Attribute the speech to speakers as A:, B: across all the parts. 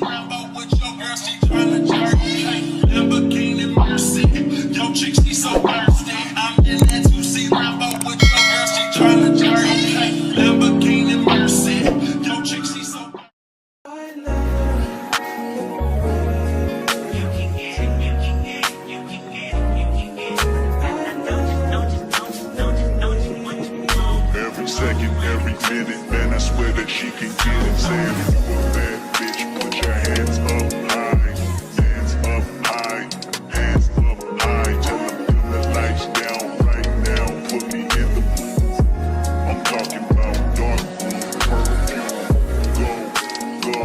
A: Rambo with your girl, she tryna jerk. Lamborghini Mercy, your chick, she so thirsty. I'm in that 2C Rambo with your girl, she tryna jerk. Lamborghini Mercy, your chick, she so thirsty.
B: Every second, every minute, man, I swear that she can get it. Saying if you a bad bitch, put your hands up high, hands up high, hands up high. Tell them dim the lights down right now, put me in the mood. I'm talking about dark room, perfume, go.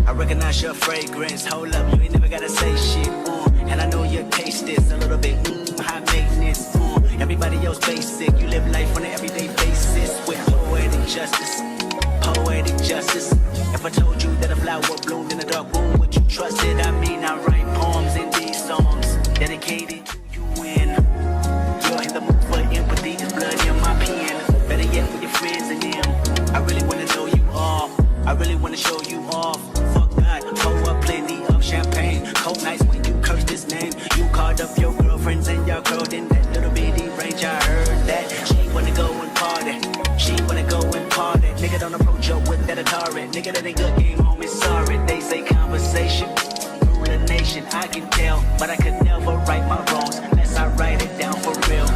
C: I recognize your fragrance, hold up, you ain't never gotta say shit, and I know your taste is a little bit, high maintenance, everybody else basic, you live life on an everyday basis, with poetic justice, poetic justice. If I told you that a flower bloomed in a dark room, would you trust it? I mean, I write poems in these songs, dedicated to you when you're in the mood for empathy, there's blood in my pen, better yet with your friends and them, I really wanna know you all, I really wanna show you off. Fuck God, pour up plenty of champagne. Cold nights when you curse this name. You called up your girlfriends and y'all curled in that little bitty range. I heard that she wanna go and party. She wanna go and party. Nigga don't approach her with that Atari. Nigga that ain't good game home is sorry. They say conversation rule a nation. I can tell, but I could never right my wrongs unless I write it down for real.